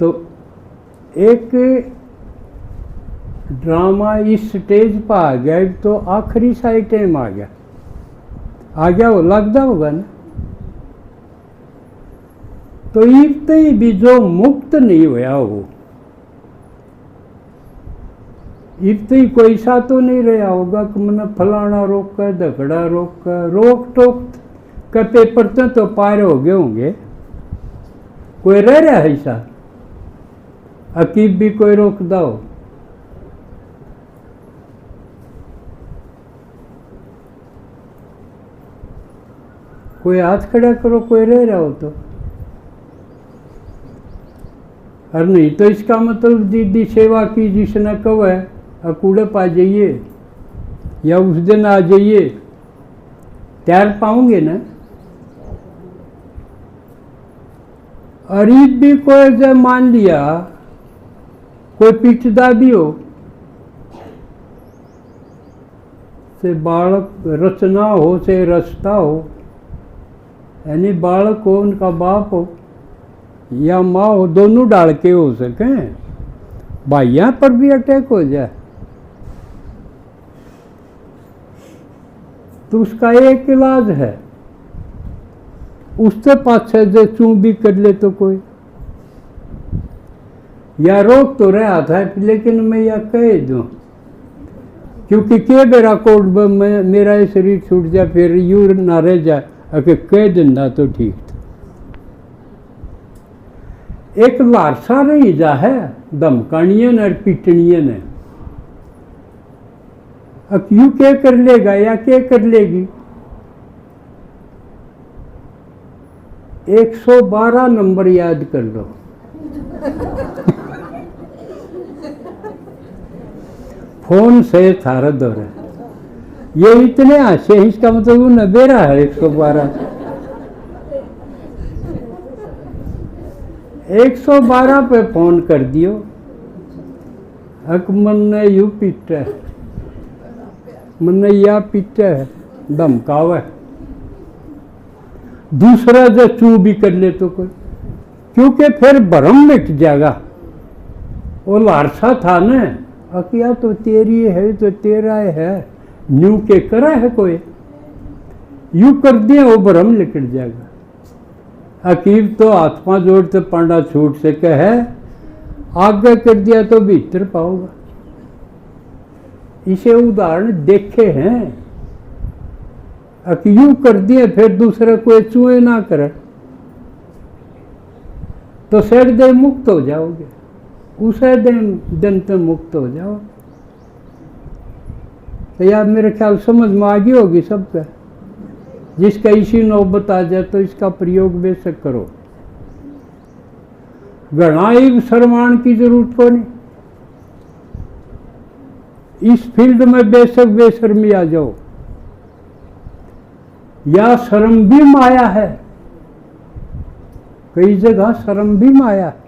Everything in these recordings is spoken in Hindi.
तो एक ड्रामा इस स्टेज पर आ गया तो आखिरी साइड टाइम आ गया वो लगता होगा ना। तो इतने भी जो मुक्त नहीं होया हो, इतनी कोई सा तो नहीं रहा होगा कि मैंने फलाना रोक कर झगड़ा रोक टोक का पेपर तो पार हो गए होंगे। कोई रह रहा है ऐसा अकीब भी कोई रोकदा हो? कोई हाथ खड़ा करो कोई रह रहा हो तो। और नहीं तो इसका मतलब दीदी सेवा की जिसने कहो है अकूड़प आ जाइए या उस दिन आ जाइए, तैयार पाओगे ना। अरीब भी कोई जब मान लिया कोई पिछदा भी हो से बालक रचना हो से रचता हो, यानी बालक हो उनका बाप हो या माँ हो, दोनों डाल के हो सके, भाइयों पर भी अटैक हो जाए तो उसका एक इलाज है। उससे पाछे जो चूं भी कर ले तो कोई या रोक तो रहा था, लेकिन मैं यह कह दूं क्योंकि के मेरा कोड में मेरा ये शरीर छूट जाए फिर यू ना रह जाए, अगर कह देना तो ठीक था। एक लारसा रही जा है धमकानियन और पिटनियन है, अब यू क्या कर लेगा या क्या कर लेगी। 112 नंबर याद कर लो फोन से थारा दौर है, ये इतने आशे इसका मतलब वो नबेरा है। 112 पे फोन कर दियो, मन ने यू पीटा है, मन ने या पीटा है, धमकावा है। दूसरा जो चू भी कर ले तो कोई, क्योंकि फिर भरम मिट जाएगा। वो लारसा था न अकिया तो तेरी है तो तेरा है, न्यू के करा है कोई, यू कर दिया वो भरम निकल जाएगा। अकीब तो आत्मा जोड़ते पांडा छूट से कहे, आगे कर दिया तो भीतर पाओगा। इसे उदाहरण देखे हैं, यूं कर दिए फिर दूसरे कोई चूहे ना करे तो सेठ दे मुक्त हो जाओगे, उसे दिन तो मुक्त हो जाओ। तो यार मेरे ख्याल समझ में आ गई होगी सबका। जिसका इसी नौबत आ जाए तो इसका प्रयोग बेशक करो, घना ही शर्माण की जरूरत को नहीं। इस फील्ड में बेशक बेशर्मी आ जाओ, या शर्म भी माया है, कई जगह शर्म भी माया है।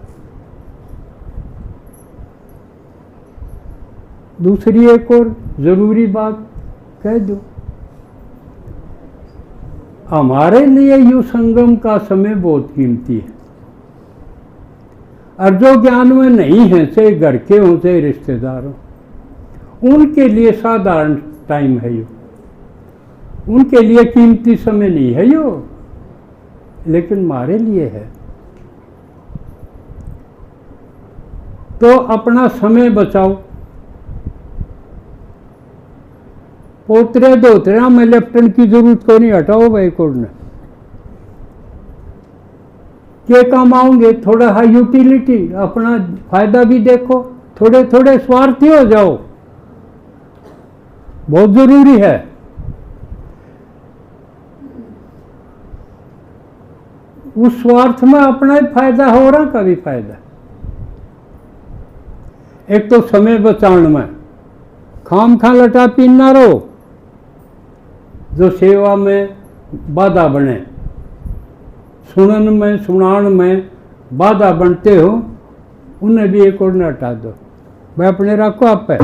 दूसरी एक और जरूरी बात कह दो, हमारे लिए यु संगम का समय बहुत कीमती है, और जो ज्ञान में नहीं है, चाहे घर के हों चाहे रिश्तेदार हों, उनके लिए साधारण टाइम है यो, उनके लिए कीमती समय नहीं है यो, लेकिन हमारे लिए है। तो अपना समय बचाओ। पोतरे दोतरे में लेफ्टन की जरूरत को नहीं, हटाओ भाई कोड ने के काम आऊंगे। थोड़ा हाई यूटिलिटी, अपना फायदा भी देखो, थोड़े थोड़े स्वार्थी हो जाओ, बहुत जरूरी है। उस स्वार्थ में अपना ही फायदा हो रहा का भी फायदा। एक तो समय बचाने में खाम खा लटा पीना रहो, जो सेवा में बाधा बने, सुनन में सुनान में बाधा बनते हो, उन्हें भी एक और न हटा दो। भाई अपने रखो आप पे,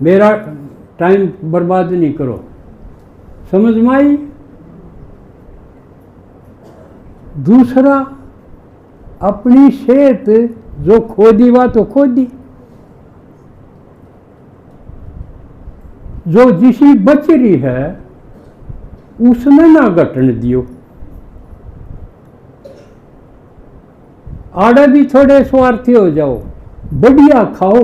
मेरा टाइम बर्बाद नहीं करो। समझ में आई? दूसरा, अपनी सेहत जो खो दी वा तो खो दी, जो जिसी बच रही है उसने ना घटन दियो। आड़े भी थोड़े स्वार्थी हो जाओ, बढ़िया खाओ,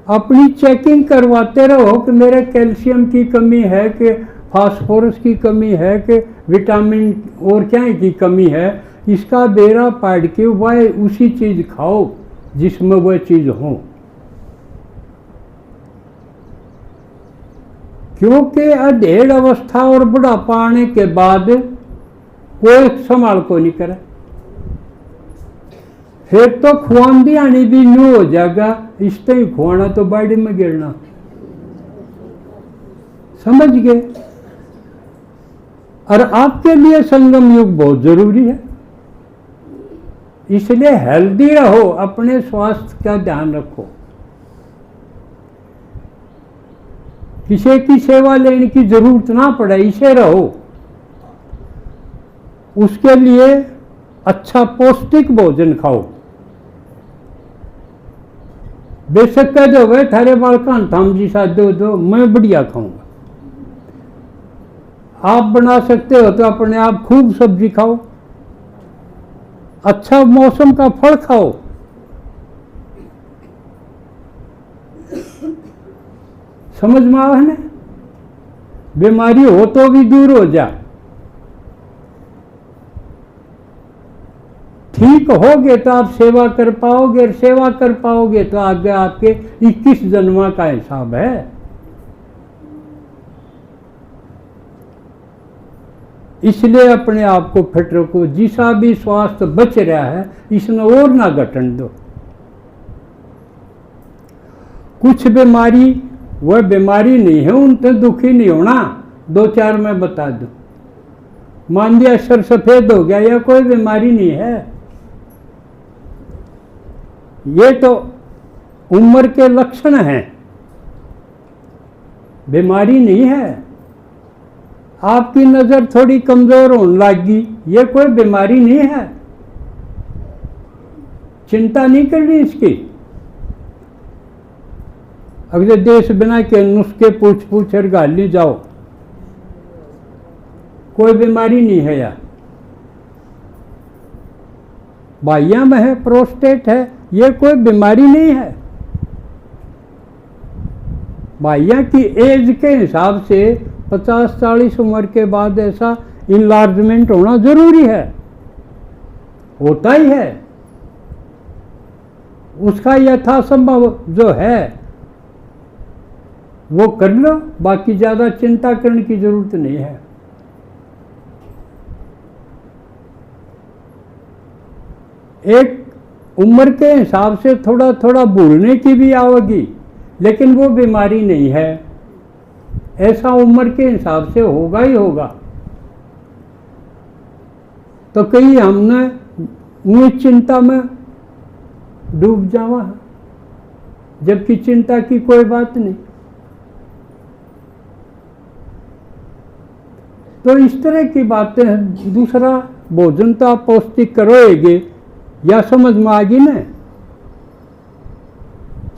अपनी चेकिंग करवाते रहो कि मेरे कैल्शियम की कमी है कि फास्फोरस की कमी है कि विटामिन और क्या की कमी है, इसका बेरा पाड़ के वह उसी चीज खाओ जिसमें वह चीज हो। क्योंकि अधेड़ अवस्था और बुढ़ापा आने के बाद कोई संभाल को नहीं करे, फिर तो खुआंदी आनी भी न्यू हो जाएगा, इस तरह खुआना तो बाड़ी में गिरना। समझ गए? और आपके लिए संगम युग बहुत जरूरी है, इसलिए हेल्दी रहो, अपने स्वास्थ्य का ध्यान रखो, किसी की सेवा लेने की जरूरत ना पड़े, इसे रहो। उसके लिए अच्छा पौष्टिक भोजन खाओ। बेशक कह दो भाई थारे बालकान थाम जी सा दो मैं बढ़िया खाऊंगा। आप बना सकते हो तो अपने आप खूब सब्जी खाओ, अच्छा मौसम का फल खाओ, समझ में आवे ना? बीमारी हो तो भी दूर हो जा। ठीक होगे तो आप सेवा कर पाओगे, और सेवा कर पाओगे तो आगे आपके 21 जन्मा का हिसाब है। इसलिए अपने आप को फिट रखो, जिसा भी स्वास्थ्य बच रहा है इसमें और ना घटन दो। कुछ बीमारी वह बीमारी नहीं है, उनसे दुखी नहीं होना। 2-4 मैं बता दूं, मान लिया सर सफेद हो गया, यह कोई बीमारी नहीं है, ये तो उम्र के लक्षण हैं, बीमारी नहीं है। आपकी नजर थोड़ी कमजोर होने लगी, ये कोई बीमारी नहीं है, चिंता नहीं करनी इसकी। अगले देश बिना के नुस्खे पूछ पूछ कर गाली जाओ, कोई बीमारी नहीं है यार। बाहिया में है, प्रोस्टेट है, ये कोई बीमारी नहीं है। बाहिया की एज के हिसाब से 50-40 उम्र के बाद ऐसा इनलार्जमेंट होना जरूरी है, होता ही है। उसका यथासंभव जो है वो कर लो, बाकी ज्यादा चिंता करने की जरूरत नहीं है। एक उम्र के हिसाब से थोड़ा थोड़ा भूलने की भी आवेगी, लेकिन वो बीमारी नहीं है, ऐसा उम्र के हिसाब से होगा ही होगा। तो कहीं हमने उन्हीं चिंता में डूब जावा, जबकि चिंता की कोई बात नहीं। तो इस तरह की बातें हैं। दूसरा, भोजन तो आप पौष्टिक करोगे, या समझ में आ गई ना?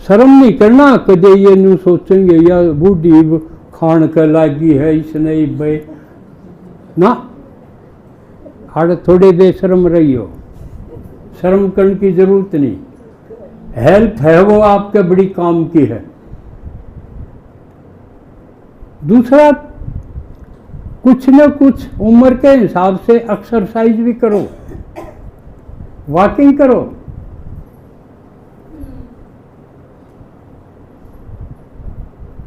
शर्म नहीं करना, कदे ये नहीं सोचेंगे या बूढ़ी खान कर लागी है इसने भाई ना, आड़ थोड़े बेशर्म रही हो, शर्म करने की जरूरत नहीं। हेल्थ है वो आपके बड़ी काम की है। दूसरा, कुछ न कुछ उम्र के हिसाब से एक्सरसाइज भी करो, वॉकिंग करो।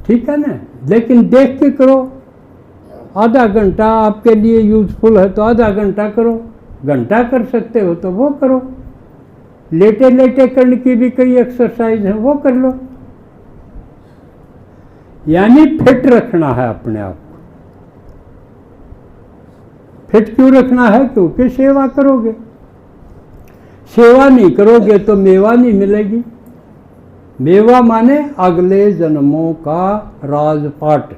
ठीक है ना? लेकिन देख के करो। आधा घंटा आपके लिए यूजफुल है तो आधा घंटा करो, घंटा कर सकते हो तो वो करो। लेटे लेटे करने की भी कई एक्सरसाइज है, वो कर लो। यानी फिट रखना है अपने आप को। फिट क्यों रखना है? क्योंकि सेवा करोगे, सेवा नहीं करोगे तो मेवा नहीं मिलेगी। मेवा माने अगले जन्मों का राजपाट।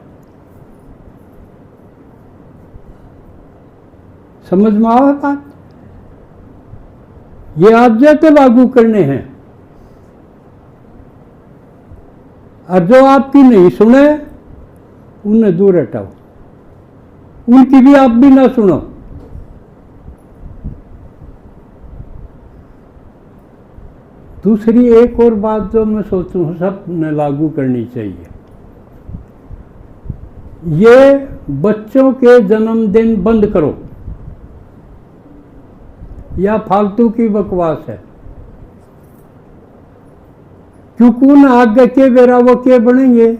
समझ में आवा बात? ये आज तो लागू करने हैं, और जो आपकी नहीं सुने उन्हें दूर हटाओ, उनकी भी आप भी ना सुनो। दूसरी एक और बात जो मैं सोचूं सब ने लागू करनी चाहिए, ये बच्चों के जन्मदिन बंद करो, या फालतू की बकवास है। क्योंकि उन आगे के बेरा वो के बनेंगे,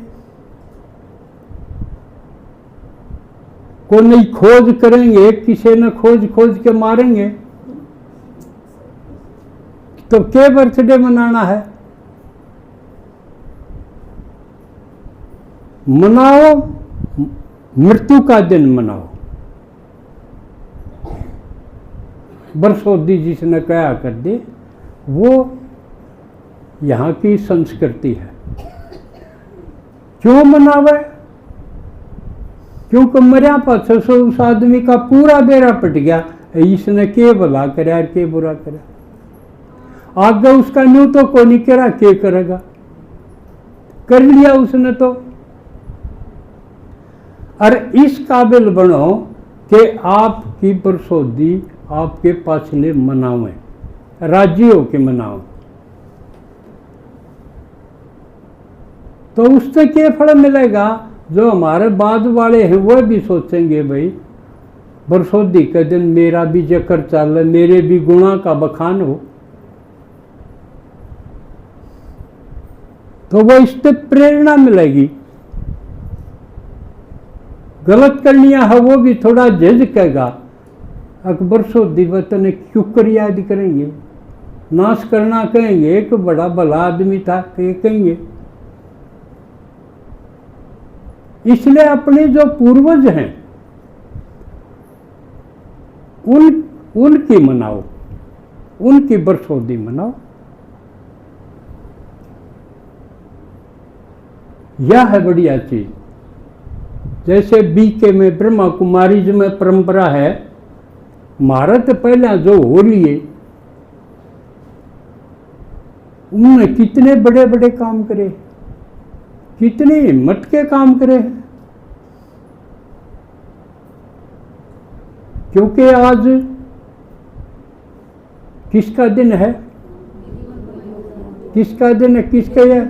को नहीं खोज करेंगे, किसी ने खोज खोज के मारेंगे, तो क्या बर्थडे मनाना है? मनाओ, मृत्यु का दिन मनाओ। बरसोदी जिसने कहा कर दे, वो यहाँ की संस्कृति है। क्यों मनावे? क्योंकि मरिया पाछे से उस आदमी का पूरा बेड़ा पट गया, इसने के भला कराया के बुरा कराया, आगे उसका न्यू तो को नहीं करा, के करेगा? कर लिया उसने तो। और इस काबिल बनो कि आपकी बरसोदी आपके पाछले मनावे, राजी हो के मनाओ, तो उससे क्या फल मिलेगा? जो हमारे बाद वाले हैं वो भी सोचेंगे भाई बरसोदी के दिन मेरा भी जिक्र चल, मेरे भी गुणा का बखान हो, तो वो इससे प्रेरणा मिलेगी। गलत करनिया है वो भी थोड़ा झिझकेगा, अकबर सोदी वतन क्यों कर याद करेंगे, नाश करना कहेंगे, एक बड़ा भला आदमी था कहेंगे। इसलिए अपने जो पूर्वज हैं उनकी मनाओ, उनकी बरसोदी मनाओ। यह है बढ़िया चीज। जैसे बीके में ब्रह्मा कुमारी में परंपरा है, भारत पहले जो हो लिए उन्होंने कितने बड़े बड़े काम करे, कितने हिम्मत के काम करे। क्योंकि आज किसका दिन है? किसका दिन है? किसका है?